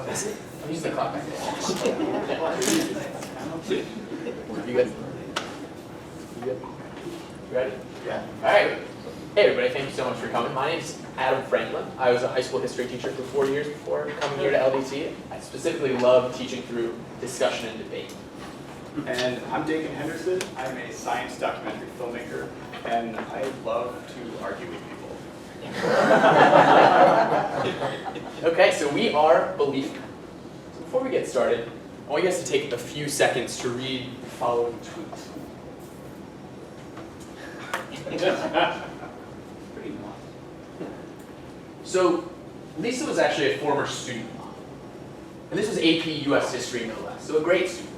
Oh, that's it? I'm using the clock back there. You good? You good? You ready? Yeah. All right. Hey everybody, thank you so much for coming. My name's Adam Franklin. I was a high school history teacher for 4 years before coming here to LDT. I specifically love teaching through discussion and debate. And I'm Dakin. I'm a science documentary filmmaker, and I love to argue with people. Okay, so we are Belief. So before we get started, I want you guys to take a few seconds to read the following tweet. Pretty nice. So Lisa was actually a former student of mine. And this was AP US History, no less, so a great student.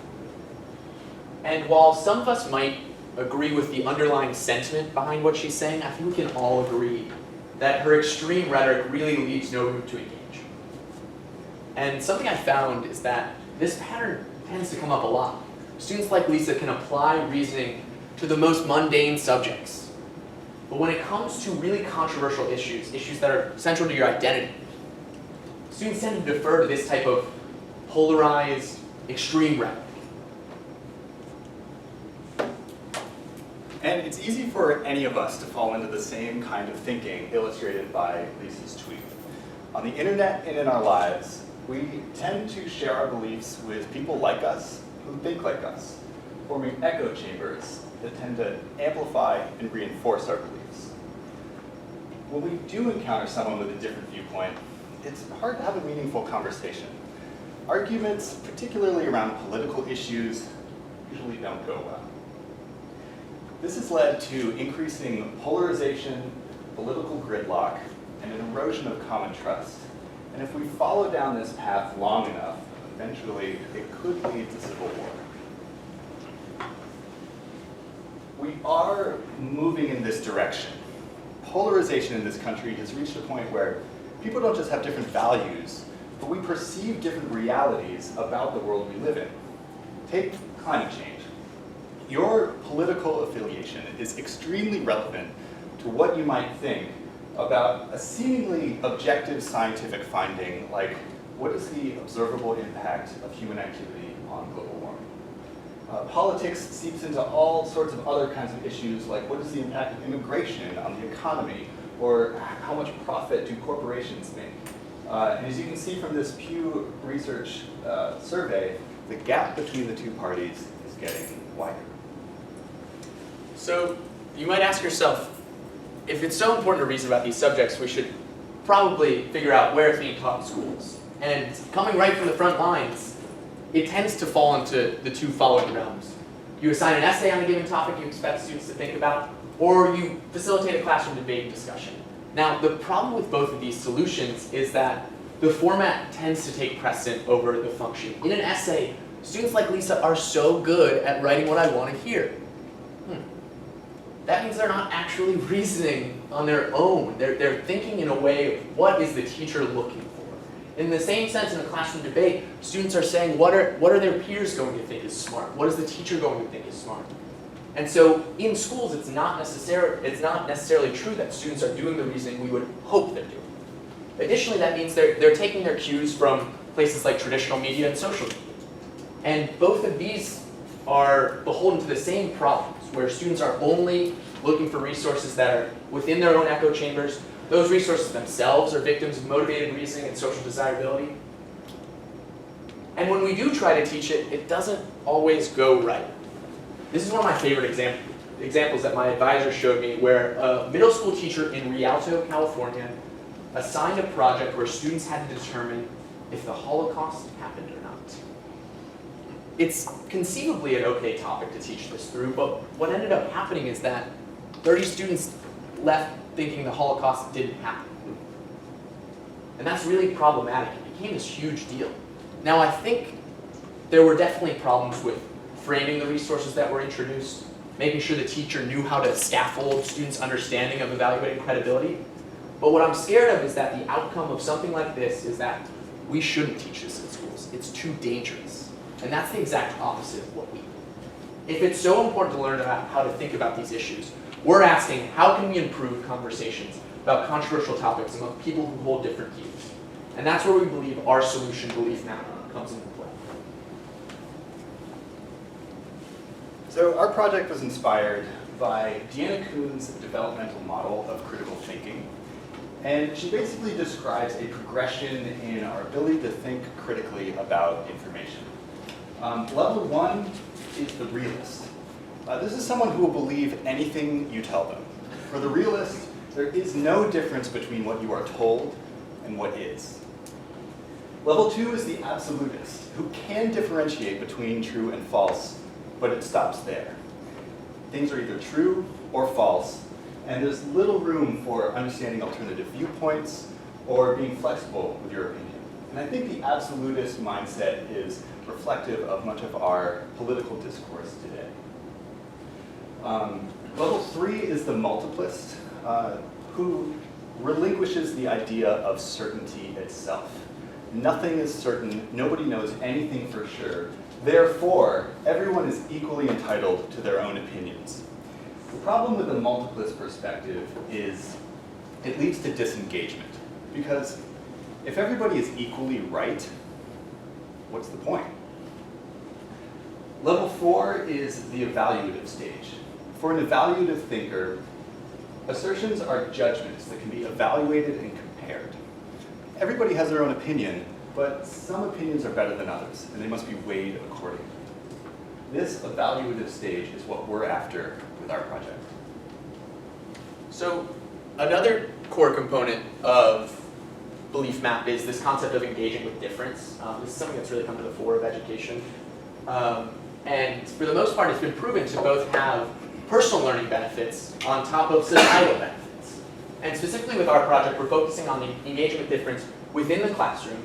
And while some of us might agree with the underlying sentiment behind what she's saying, I think we can all agree that her extreme rhetoric really leaves no room to engage. And something I found is that this pattern tends to come up a lot. Students like Lisa can apply reasoning to the most mundane subjects. But when it comes to really controversial issues, issues that are central to your identity, students tend to defer to this type of polarized, extreme rhetoric. And it's easy for any of us to fall into the same kind of thinking illustrated by Lisa's tweet. On the internet and in our lives, we tend to share our beliefs with people like us who think like us, forming echo chambers that tend to amplify and reinforce our beliefs. When we do encounter someone with a different viewpoint, it's hard to have a meaningful conversation. Arguments, particularly around political issues, usually don't go well. This has led to increasing polarization, political gridlock, and an erosion of common trust. And if we follow down this path long enough, eventually it could lead to civil war. We are moving in this direction. Polarization in this country has reached a point where people don't just have different values, but we perceive different realities about the world we live in. Take climate change. Your political affiliation is extremely relevant to what you might think about a seemingly objective scientific finding like what is the observable impact of human activity on global warming. Politics seeps into all sorts of other kinds of issues like what is the impact of immigration on the economy, or how much profit do corporations make. And as you can see from this Pew Research survey, the gap between the two parties is getting wider. So you might ask yourself, if it's so important to reason about these subjects, we should probably figure out where it's being taught in schools. And coming right from the front lines, it tends to fall into the two following realms. You assign an essay on a given topic you expect students to think about, or you facilitate a classroom debate and discussion. Now, the problem with both of these solutions is that the format tends to take precedent over the function. In an essay, students like Lisa are so good at writing what I want to hear. That means they're not actually reasoning on their own. They're thinking in a way of what is the teacher looking for. In the same sense, in a classroom debate, students are saying, what are their peers going to think is smart? What is the teacher going to think is smart? And so in schools, it's not necessarily true that students are doing the reasoning we would hope they're doing. Additionally, that means they're taking their cues from places like traditional media and social media. And both of these are beholden to the same problems, where students are only looking for resources that are within their own echo chambers. Those resources themselves are victims of motivated reasoning and social desirability. And when we do try to teach it, it doesn't always go right. This is one of my favorite examples that my advisor showed me, where a middle school teacher in Rialto, California, assigned a project where students had to determine if the Holocaust happened or not. It's conceivably an okay topic to teach this through, but what ended up happening is that 30 students left thinking the Holocaust didn't happen. And that's really problematic. It became this huge deal. Now, I think there were definitely problems with framing the resources that were introduced, making sure the teacher knew how to scaffold students' understanding of evaluating credibility. But what I'm scared of is that the outcome of something like this is that we shouldn't teach this in schools. It's too dangerous. And that's the exact opposite of what we do. If it's so important to learn about how to think about these issues, we're asking, how can we improve conversations about controversial topics among people who hold different views? And that's where we believe our solution belief map comes into play. So our project was inspired by Deanna Kuhn's developmental model of critical thinking. And she basically describes a progression in our ability to think critically about information. Level 1 is the realist. This is someone who will believe anything you tell them. For the realist, there is no difference between what you are told and what is. Level 2 is the absolutist, who can differentiate between true and false, but it stops there. Things are either true or false, and there's little room for understanding alternative viewpoints or being flexible with your opinion. And I think the absolutist mindset is reflective of much of our political discourse today. Level 3 is the multiplist, who relinquishes the idea of certainty itself. Nothing is certain, nobody knows anything for sure. Therefore, everyone is equally entitled to their own opinions. The problem with the multiplist perspective is it leads to disengagement. Because if everybody is equally right, what's the point? Level 4 is the evaluative stage. For an evaluative thinker, assertions are judgments that can be evaluated and compared. Everybody has their own opinion, but some opinions are better than others, and they must be weighed accordingly. This evaluative stage is what we're after with our project. So another core component of belief map is this concept of engaging with difference. This is something that's really come to the fore of education. And for the most part, it's been proven to both have personal learning benefits on top of societal benefits. And specifically with our project, we're focusing on the engaging with difference within the classroom,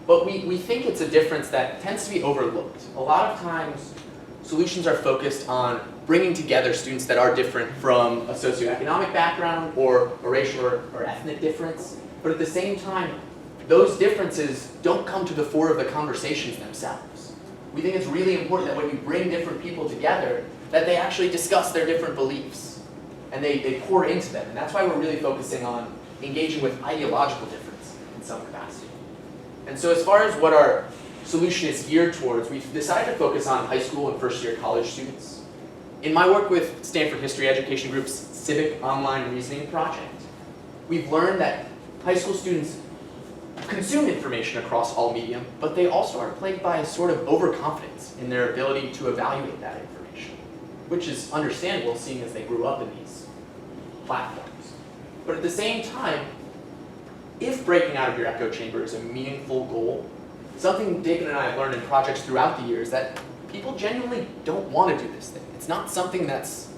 but we think it's a difference that tends to be overlooked. A lot of times, solutions are focused on bringing together students that are different from a socioeconomic background or a racial or ethnic difference, but at the same time, those differences don't come to the fore of the conversations themselves. We think it's really important that when you bring different people together, that they actually discuss their different beliefs and they pour into them. And that's why we're really focusing on engaging with ideological difference in some capacity. And so as far as what our solution is geared towards, we've decided to focus on high school and first-year college students. In my work with Stanford History Education Group's Civic Online Reasoning Project, we've learned that high school students consume information across all medium, but they also are plagued by a sort of overconfidence in their ability to evaluate that information, which is understandable seeing as they grew up in these platforms. But at the same time, if breaking out of your echo chamber is a meaningful goal, something Dakin and I have learned in projects throughout the years that people genuinely don't want to do this thing. It's not something that's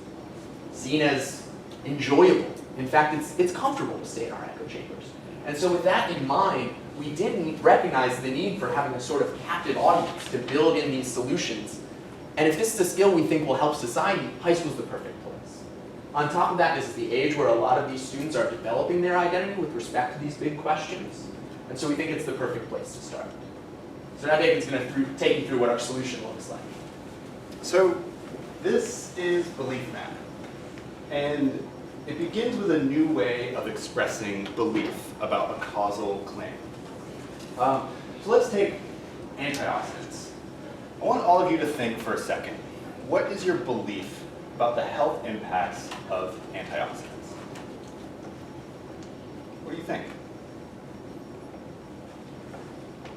seen as enjoyable. In fact, it's comfortable to stay in our echo chambers. And so with that in mind, we didn't recognize the need for having a sort of captive audience to build in these solutions. And if this is a skill we think will help society, high school is the perfect place. On top of that, this is the age where a lot of these students are developing their identity with respect to these big questions. And so we think it's the perfect place to start. So now Dakin's going to take you through what our solution looks like. So this is belief map. And it begins with a new way of expressing belief about a causal claim. So let's take antioxidants. I want all of you to think for a second. What is your belief about the health impacts of antioxidants? What do you think?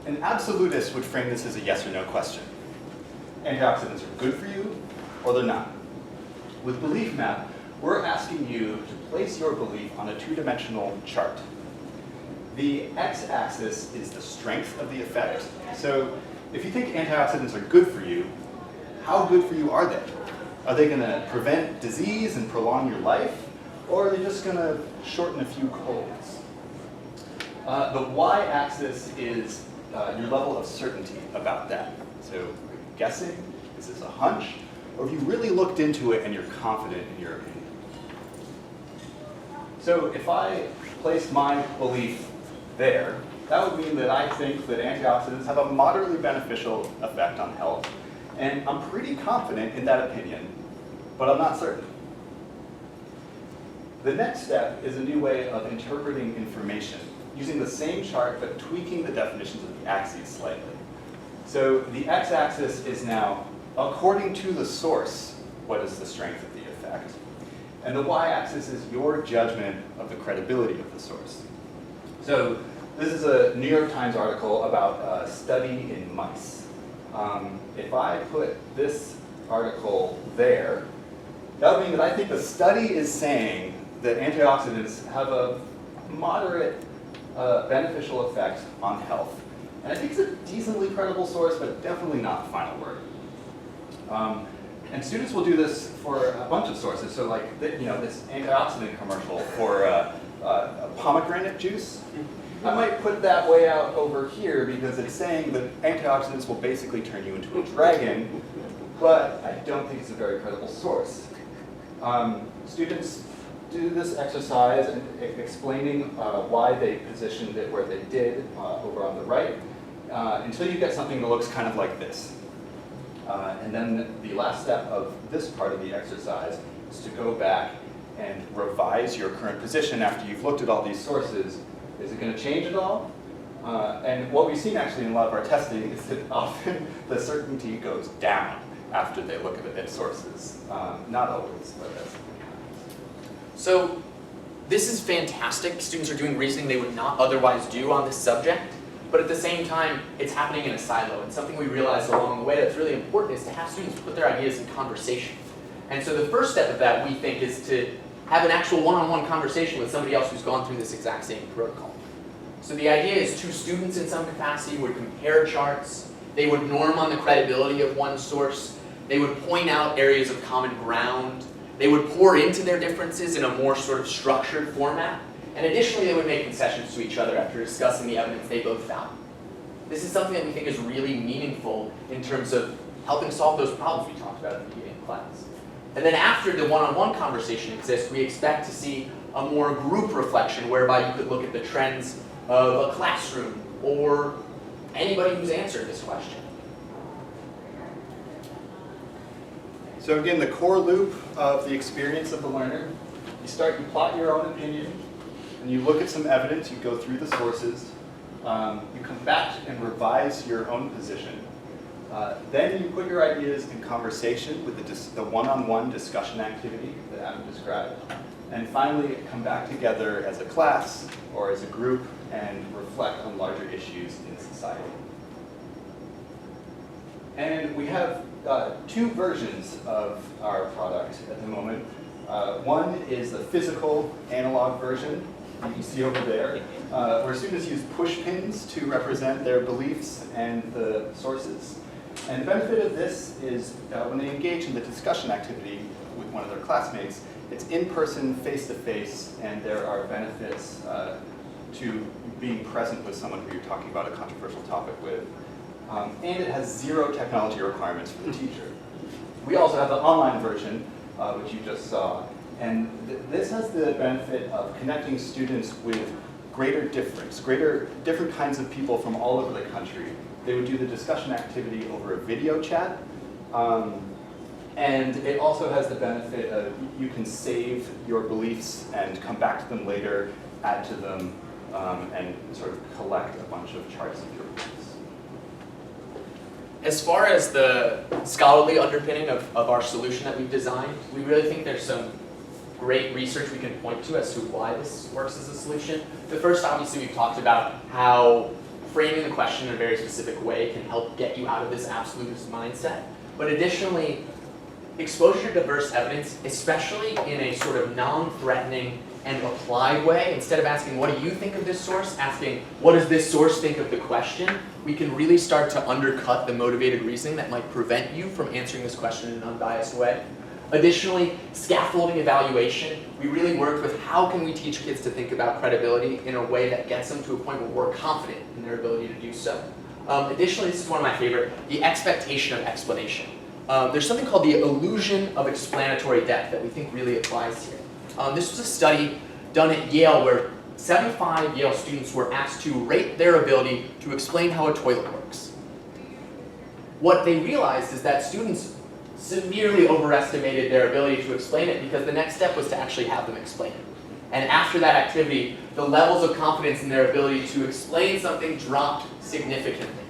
An absolutist would frame this as a yes or no question. Antioxidants are good for you, or they're not. With belief map, we're asking you to place your belief on a two-dimensional chart. The x-axis is the strength of the effect. So if you think antioxidants are good for you, how good for you are they? Are they going to prevent disease and prolong your life? Or are they just going to shorten a few colds? The y-axis is your level of certainty about that. So are you guessing? Is this a hunch? Or have you really looked into it and you're confident in your opinion? So if I place my belief there, that would mean that I think that antioxidants have a moderately beneficial effect on health. And I'm pretty confident in that opinion, but I'm not certain. The next step is a new way of interpreting information. using the same chart but tweaking the definitions of the axes slightly. So the x-axis is now, according to the source, what is the strength of the effect? And the y-axis is your judgment of the credibility of the source. So this is a New York Times article about a study in mice. If I put this article there, that would mean that I think the study is saying that antioxidants have a moderate beneficial effect on health. And I think it's a decently credible source, but definitely not the final word. And students will do this for a bunch of sources. So like, this antioxidant commercial for pomegranate juice. I might put that way out over here because it's saying that antioxidants will basically turn you into a dragon, but I don't think it's a very credible source. Students do this exercise and explaining why they positioned it where they did over on the right, until you get something that looks kind of like this. And then the last step of this part of the exercise is to go back and revise your current position after you've looked at all these sources. Is it going to change at all? And what we've seen actually in a lot of our testing is that often the certainty goes down after they look at sources. Not always, but that's something happens. So this is fantastic. Students are doing reasoning they would not otherwise do on this subject. But at the same time, it's happening in a silo. And something we realized along the way that's really important is to have students put their ideas in conversation. And so the first step of that, we think, is to have an actual one-on-one conversation with somebody else who's gone through this exact same protocol. So the idea is two students in some capacity would compare charts. They would norm on the credibility of one source. They would point out areas of common ground. They would pour into their differences in a more sort of structured format. And additionally, they would make concessions to each other after discussing the evidence they both found. This is something that we think is really meaningful in terms of helping solve those problems we talked about at the beginning of class. And then after the one-on-one conversation exists, we expect to see a more group reflection whereby you could look at the trends of a classroom or anybody who's answered this question. So again, the core loop of the experience of the learner, you plot your own opinion, and you look at some evidence, you go through the sources, you come back and revise your own position. Then you put your ideas in conversation with the one-on-one discussion activity that Adam described. And finally, come back together as a class or as a group and reflect on larger issues in society. And we have two versions of our product at the moment. One is the physical analog version, you can see over there, where students use push pins to represent their beliefs and the sources. And the benefit of this is when they engage in the discussion activity with one of their classmates, it's in person, face-to-face, and there are benefits to being present with someone who you're talking about a controversial topic with. And it has zero technology requirements for the teacher. We also have the online version, which you just saw. And this has the benefit of connecting students with different kinds of people from all over the country. They would do the discussion activity over a video chat. And it also has the benefit of you can save your beliefs and come back to them later, add to them, and sort of collect a bunch of charts of your beliefs. As far as the scholarly underpinning of our solution that we've designed, we really think there's some great research we can point to as to why this works as a solution. The first, obviously, we've talked about how framing the question in a very specific way can help get you out of this absolutist mindset. But additionally, exposure to diverse evidence, especially in a sort of non-threatening and applied way, instead of asking, what do you think of this source, asking, what does this source think of the question, we can really start to undercut the motivated reasoning that might prevent you from answering this question in an unbiased way. Additionally, scaffolding evaluation, we really worked with how can we teach kids to think about credibility in a way that gets them to a point where we're confident in their ability to do so. Additionally, this is one of my favorite, the expectation of explanation. There's something called the illusion of explanatory depth that we think really applies here. This was a study done at Yale where 75 Yale students were asked to rate their ability to explain how a toilet works. What they realized is that students severely overestimated their ability to explain it because the next step was to actually have them explain it. And after that activity, the levels of confidence in their ability to explain something dropped significantly.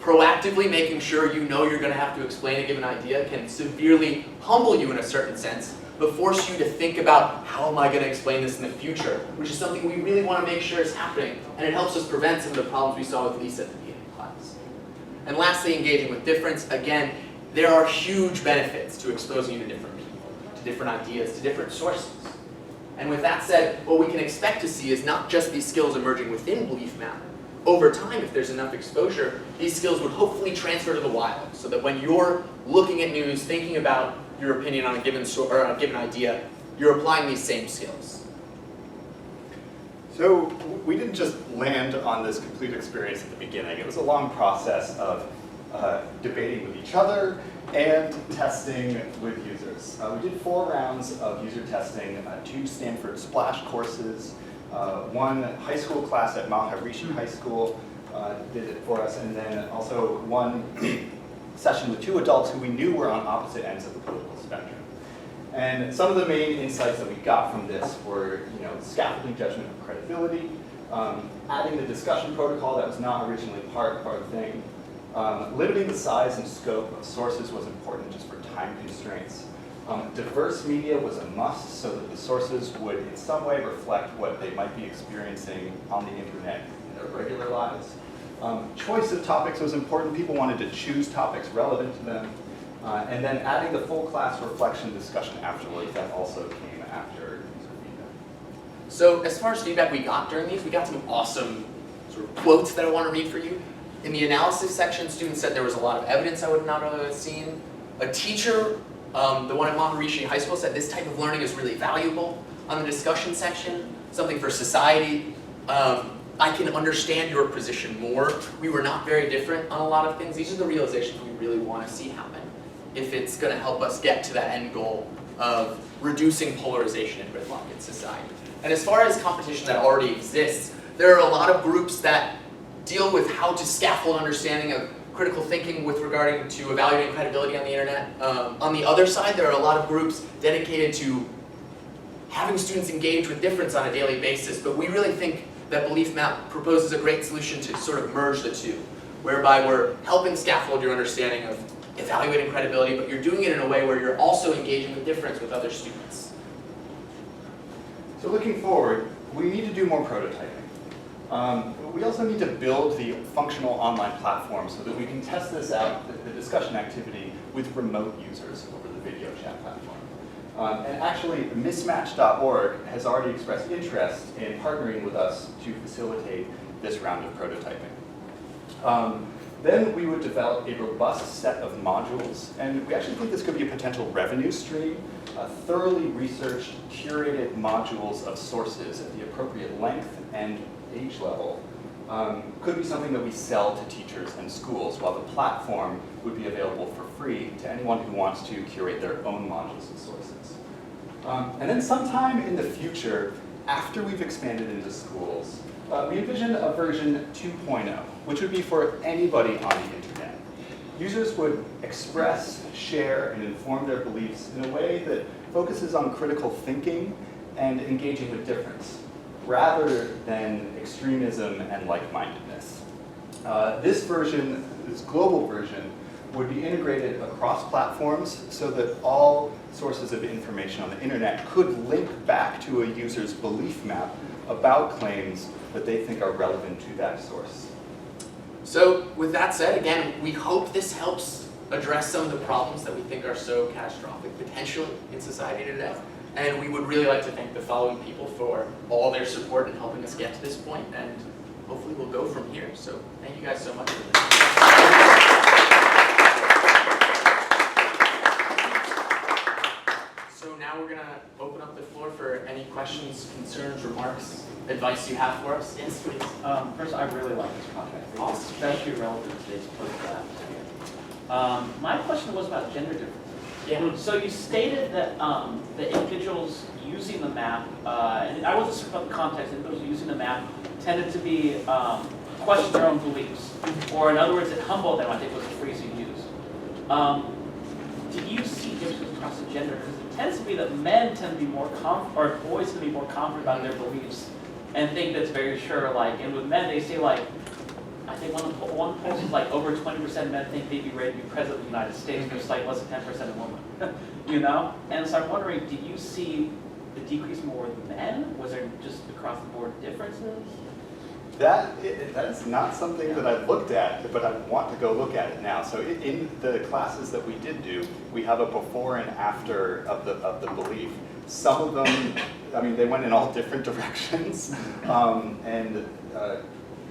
Proactively making sure you know you're going to have to explain a given idea can severely humble you in a certain sense, but force you to think about how am I going to explain this in the future, which is something we really want to make sure is happening, and it helps us prevent some of the problems we saw with Lisa at the beginning of class. And lastly, engaging with difference. Again, there are huge benefits to exposing you to different people, to different ideas, to different sources. And with that said, what we can expect to see is not just these skills emerging within Belief Map. Over time, if there's enough exposure, these skills would hopefully transfer to the wild, so that when you're looking at news, thinking about your opinion on a given idea, you're applying these same skills. So we didn't just land on this complete experience at the beginning. It was a long process of debating with each other and testing with users. We did 4 rounds of user testing, 2 Stanford Splash courses, 1 high school class at Maharishi High School did it for us, and then also 1 session with 2 adults who we knew were on opposite ends of the political spectrum. And some of the main insights that we got from this were, scaffolding judgment of credibility, adding the discussion protocol that was not originally part of the thing, limiting the size and scope of sources was important just for time constraints. Diverse media was a must so that the sources would in some way reflect what they might be experiencing on the internet in their regular lives. Choice of topics was important. People wanted to choose topics relevant to them. And then adding the full class reflection discussion afterwards, that also came after user feedback. So as far as feedback we got during these, we got some awesome sort of quotes that I want to read for you. In the analysis section, students said there was a lot of evidence I would not have seen. A teacher, the one at Maharishi High School, said this type of learning is really valuable. On the discussion section, something for society, I can understand your position more. We were not very different on a lot of things. These are the realizations we really want to see happen if it's going to help us get to that end goal of reducing polarization and gridlock in society. And as far as competition that already exists, there are a lot of groups that deal with how to scaffold understanding of critical thinking with regarding to evaluating credibility on the internet. On the other side, there are a lot of groups dedicated to having students engage with difference on a daily basis, but we really think that Belief Map proposes a great solution to sort of merge the two, whereby we're helping scaffold your understanding of evaluating credibility, but you're doing it in a way where you're also engaging with difference with other students. So looking forward, we need to do more prototyping. We also need to build the functional online platform so that we can test this out, the discussion activity, with remote users over the video chat platform. And actually, mismatch.org has already expressed interest in partnering with us to facilitate this round of prototyping. Then we would develop a robust set of modules, and we actually think this could be a potential revenue stream. Thoroughly researched, curated modules of sources at the appropriate length and age level could be something that we sell to teachers and schools, while the platform would be available for free to anyone who wants to curate their own modules and sources. And then sometime in the future, after we've expanded into schools, we envision a version 2.0, which would be for anybody on the internet. Users would express, share, and inform their beliefs in a way that focuses on critical thinking and engaging with difference, rather than extremism and like-mindedness. This version, this global version, would be integrated across platforms so that all sources of information on the internet could link back to a user's belief map about claims that they think are relevant to that source. So with that said, again, we hope this helps address some of the problems that we think are so catastrophic potentially in society today. And we would really like to thank the following people for all their support in helping us get to this point, and hopefully we'll go from here. So thank you guys so much for this. So now we're going to open up the floor for any questions, concerns, remarks, advice you have for us. Yes, please. First, I really like this project. I think it's Awesome. especially relevant to today's political atmosphere. My question was about gender differences. Yeah. So you stated that the individuals using the map, and I wasn't sure about the context, individuals using the map tended to be question their own beliefs, or in other words, it humbled them, I think was the phrase you used. Did you see differences across the gender, because it tends to be that men tend to be more or boys tend to be more confident about their beliefs and think that's very sure. Like, and with men, they say like, I think one poll was like over 20% of men think they'd be ready to be president of the United States, versus like less than 10% of women. You know? And so I'm wondering, did you see the decrease more with men? Was there just across the board differences? That is not something that I've looked at, but I want to go look at it now. So in the classes that we did do, we have a before and after of the belief. Some of them, I mean, they went in all different directions, and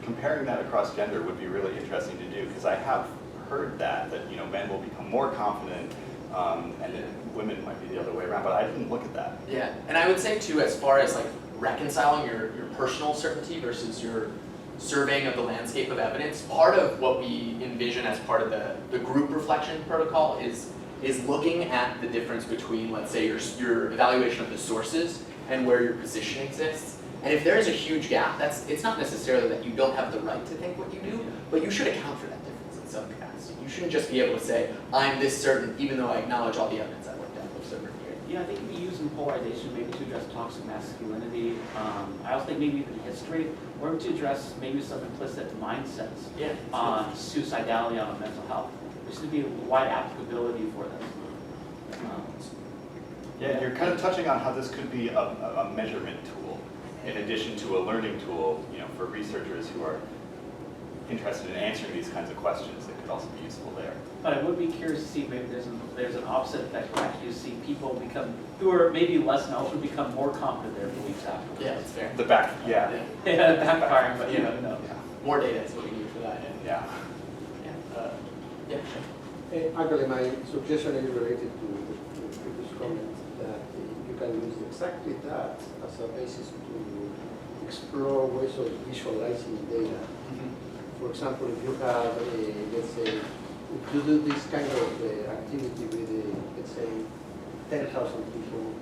comparing that across gender would be really interesting to do, because I have heard that men will become more confident, and then women might be the other way around, but I didn't look at that. Yeah, and I would say too, as far as like reconciling your personal certainty versus your surveying of the landscape of evidence, part of what we envision as part of the group reflection protocol is looking at the difference between, let's say, your evaluation of the sources and where your position exists. And if there is a huge gap, it's not necessarily that you don't have the right to think what you do, but you should account for that difference in some capacity. You shouldn't just be able to say, I'm this certain, even though I acknowledge all the evidence I looked at of certain here. Yeah, I think we use in polarization maybe to address toxic masculinity. I also think maybe even history, or to address maybe some implicit mindsets on suicidality, on mental health. There should be wide applicability for this. Yeah, you're kind of touching on how this could be a measurement tool, in addition to a learning tool, for researchers who are interested in answering these kinds of questions. That could also be useful there. But I would be curious to see if maybe there's an opposite effect where actually you see people who are maybe less knowledgeable become more confident in their beliefs afterwards. Yeah, that's fair. Yeah. Yeah, backfiring, but you never know. Yeah. More data is what we need for that. Yeah. Yeah. Actually, my suggestion is related to the previous comment that you can use exactly that as a basis to explore ways of visualizing data. For example, if you have, let's say, if you do this kind of activity with, let's say, 10,000 people,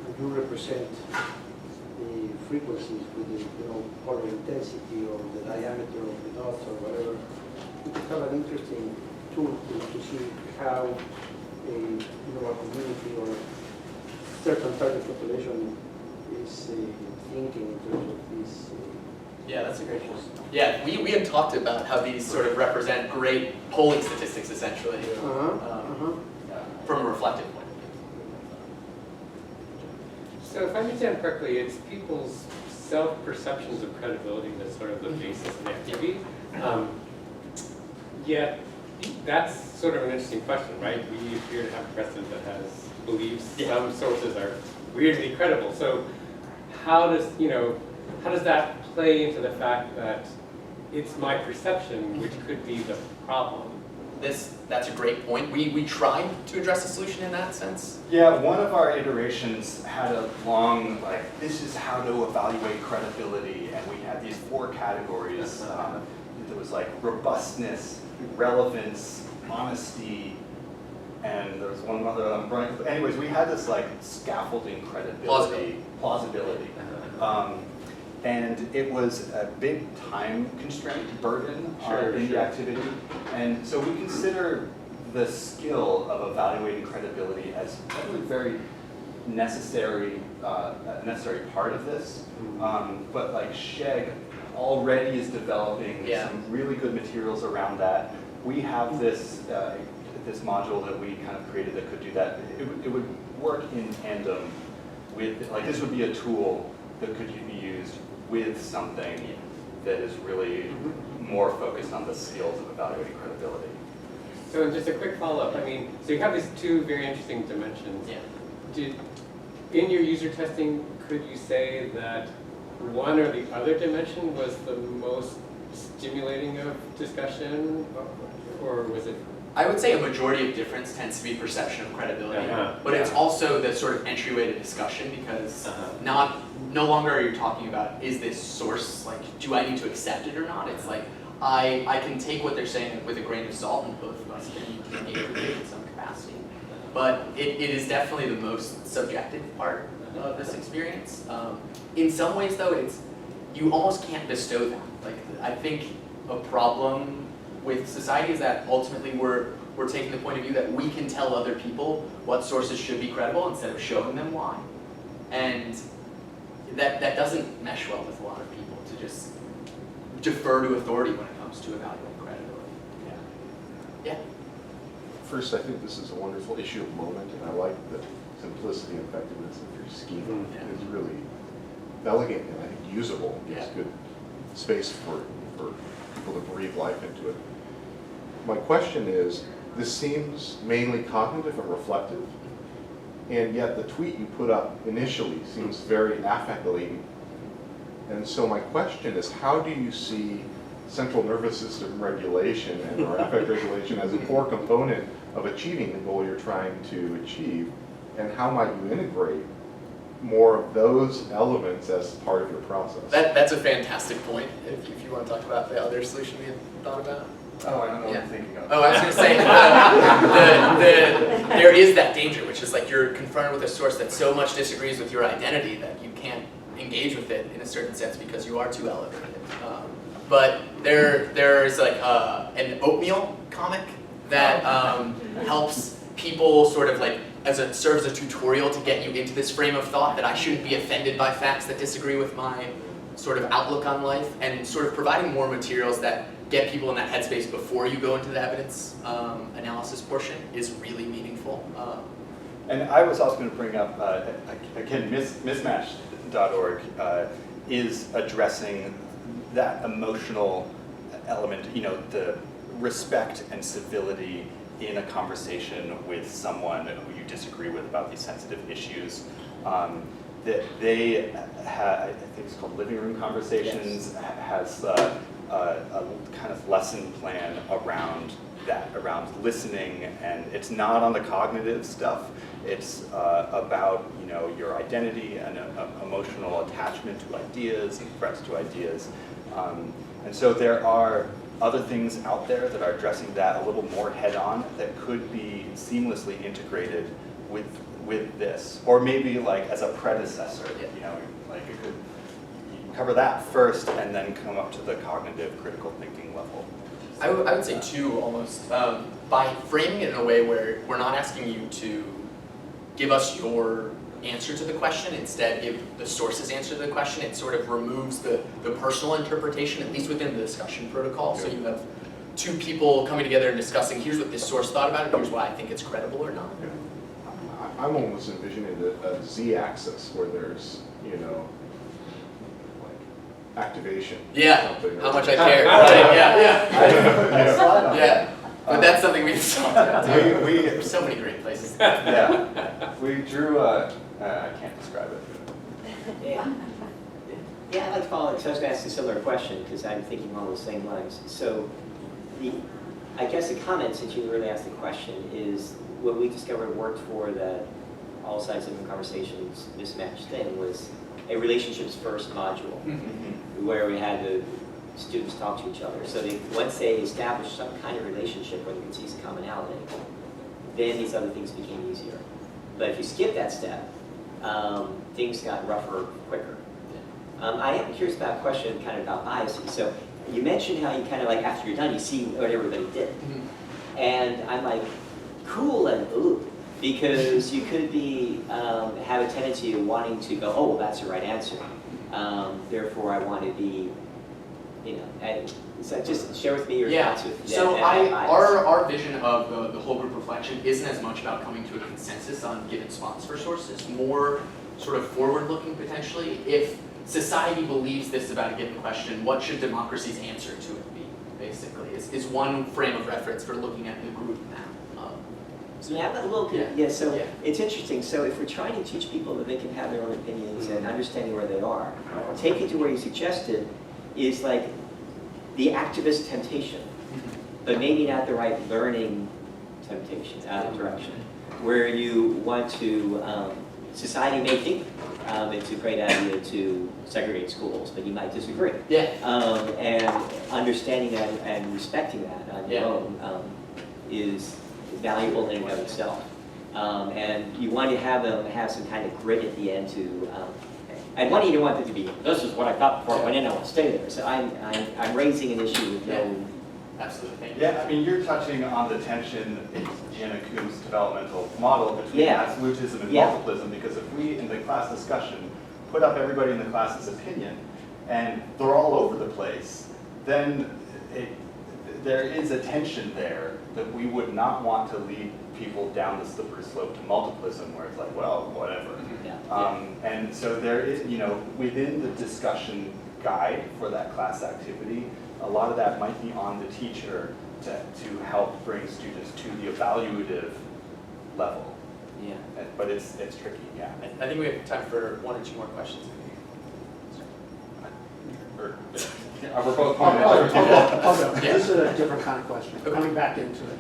and you represent the frequencies with the color intensity or the diameter of the dots or whatever, you could have an interesting tool to see how a community or certain target population is thinking in terms of these. Yeah, that's a great point. Yeah, we had talked about how these sort of represent great polling statistics, essentially, from a reflective point of view. So if I understand correctly, it's people's self-perceptions of credibility that's sort of the basis of the activity. Yet, that's sort of an interesting question, right? We appear to have a precedent that has beliefs some sources are weirdly credible. So how does that play into the fact that it's my perception which could be the problem? That's a great point. We tried to address a solution in that sense. Yeah, one of our iterations had a long, this is how to evaluate credibility, and we had these 4 categories. There was robustness, relevance, honesty, and there was one other. Anyways, we had this scaffolding credibility, plausibility. And it was a big time constraint burden in the activity. And so we consider the skill of evaluating credibility as definitely very necessary, a necessary part of this. But SHEG already is developing some really good materials around that. We have this this module that we kind of created that could do that. It would work in tandem with, this would be a tool that could be used with something that is really more focused on the skills of evaluating credibility. So just a quick follow-up. I mean, so you have these 2 very interesting dimensions. Yeah. In your user testing, could you say that one or the other dimension was the most stimulating of discussion, or was it? I would say a majority of difference tends to be perception of credibility, but it's also the sort of entryway to discussion, because no longer are you talking about, is this source, do I need to accept it or not? It's I can take what they're saying with a grain of salt, and both of us can engage with it in some capacity. But it is definitely the most subjective part of this experience. In some ways, though, you almost can't bestow that. I think a problem with society is that ultimately we're taking the point of view that we can tell other people what sources should be credible instead of showing them why. And that doesn't mesh well with a lot of people, to just defer to authority when it comes to evaluating credibility. Yeah. First, I think this is a wonderful issue of moment, and I like the simplicity and effectiveness of your scheme. Yeah. It's really elegant and I think usable. It's Yeah. good space for people to breathe life into it. My question is, this seems mainly cognitive and reflective, and yet the tweet you put up initially seems very affect-laden. And so my question is, how do you see central nervous system regulation and or affect regulation as a core component of achieving the goal you're trying to achieve, and how might you integrate more of those elements as part of your process? That's a fantastic point. If you want to talk about the other solution we had thought about. Oh, I don't know what Yeah. I'm thinking of. Oh, I was going to say, there is that danger, which is like you're confronted with a source that so much disagrees with your identity that you can't engage with it in a certain sense because you are too elevated. But there's like an oatmeal comic that helps people sort of like serves as a tutorial to get you into this frame of thought that I shouldn't be offended by facts that disagree with my sort of outlook on life, and sort of providing more materials that get people in that headspace before you go into the evidence analysis portion is really meaningful. And I was also going to bring up, again, mismatch.org is addressing that emotional element, you know, the respect and civility in a conversation with someone who you disagree with about these sensitive issues. That they have, I think it's called Living Room Conversations, has a kind of lesson plan around that, around listening, and it's not on the cognitive stuff. It's about, you know, your identity and emotional attachment to ideas and threats to ideas. And so there are other things out there that are addressing that a little more head-on that could be seamlessly integrated with this, or maybe like as a predecessor. You know, like it could cover that first and then come up to the cognitive critical thinking level. I would say too, almost, by framing it in a way where we're not asking you to give us your answer to the question, instead give the source's answer to the question, it sort of removes the personal interpretation, at least within the discussion protocol. So you have two people coming together and discussing, here's what this source thought about it, here's why I think it's credible or not. I'm almost envisioning a z-axis where there's, you know, like activation. Yeah, something, how or- much I care. Right, yeah. Slide on Yeah, but that's something we've talked about too. We- There's so many great places. Yeah, we drew a, I can't describe it. Yeah. Yeah, I'd like to follow, so I was going to ask a similar question because I'm thinking along the same lines. So I guess the comment, since you really asked the question, is what we discovered worked for that all sides of the conversations mismatch thing was a relationships first module where we had the students talk to each other. So once they established some kind of relationship where they could see some commonality, then these other things became easier. But if you skip that step, things got rougher quicker. I am curious about a question kind of about biases. So you mentioned how you kind of like, after you're done, you see what everybody did. And I'm like, cool and ooh, because you could be, have a tendency of wanting to go, oh, well, that's the right answer. Therefore, I want to be, you know, and so just share with me your thoughts with that. So bias. our vision of the whole group reflection isn't as much about coming to a consensus on given spots for sources, more sort of forward-looking potentially. If society believes this about a given question, what should democracy's answer to it be, basically, is one frame of reference for looking at the group now. Yeah, but a little bit. Yeah. Yeah, so Yeah. it's interesting. So if we're trying to teach people that they can have their own opinions and understanding where they are, take it to where you suggested is like the activist temptation, but maybe not the right learning temptation, direction, where you want to, society may think it's a great idea to segregate schools, but you might disagree. Yeah. And understanding that and respecting that on your own is valuable in and of itself. And you want to have them have some kind of grit at the end to, and one, you don't want them to be, this is what I thought before I went in, I want to stay there. So I'm raising an issue with no Absolutely, thank you. Yeah, I mean, you're touching on the tension in Jana Kuhn's developmental model between Yeah. absolutism and Yeah. multiplism, because if we, in the class discussion, put up everybody in the class's opinion, and they're all over the place, then there is a tension there that we would not want to lead people down the slippery slope to multiplism, where it's like, well, whatever. Yeah. And so there is, within the discussion guide for that class activity, a lot of that might be on the teacher to help bring students to the evaluative level. Yeah. But it's tricky, yeah. I think we have time for 1 or 2 more questions. We're both pointing I'll at go. Yeah. This is a different kind of question, coming back into it.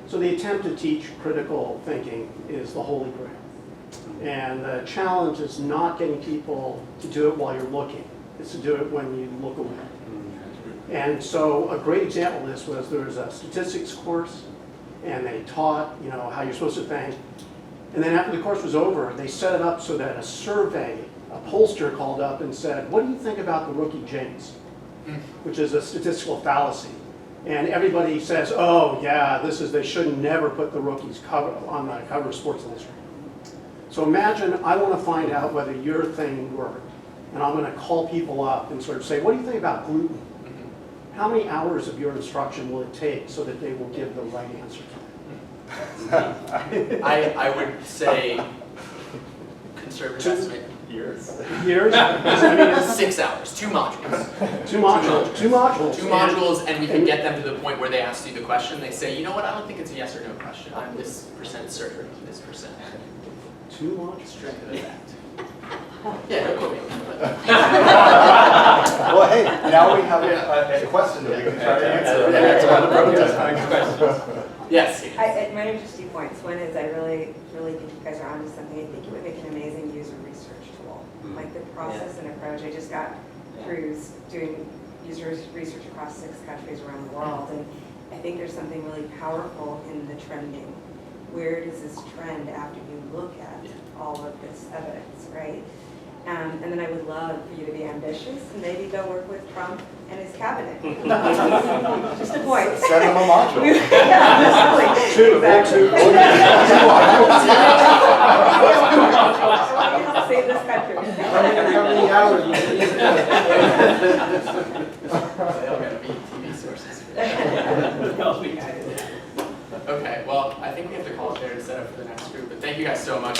So the attempt to teach critical thinking is the holy grail. And the challenge is not getting people to do it while you're looking. It's to do it when you look away. And so a great example of this was there was a statistics course, and they taught, how you're supposed to think. And then after the course was over, they set it up so that a survey, a pollster called up and said, what do you think about the rookie jinx? Which is a statistical fallacy. And everybody says, oh yeah, they should never put the rookies on the cover of Sports Illustrated. So imagine I want to find out whether your thing worked. And I'm going to call people up and sort of say, what do you think about gluten? How many hours of your instruction will it take so that they will give the right answer? I would say conservative estimate. Years. Years? I mean, it's 6 hours, 2 modules. two modules. Two modules. Two modules, and we can get them to the point where they ask you the question. They say, you know what, I don't think it's a yes or no question. I'm this % certain, this %. Two modules. Strength of the fact. Yeah, no quote me. Well, hey, now we have a question that we can try to answer. Yeah, it's about the Questions. Yes. My name is just 2 points. One is I really think you guys are onto something. I think it would make an amazing user research tool. Like the process and approach. I just got through doing user research across 6 countries around the world, and I think there's something really powerful in the trending. Where does this trend after you look at all of this evidence, right? And then I would love for you to be ambitious and maybe go work with Trump and his cabinet. Just a point. Send them a module. Yeah, Two. help save this country. How many hours you need? They'll get TV sources. Okay, well, I think we have to call it there to set up for the next group, but thank you guys so much.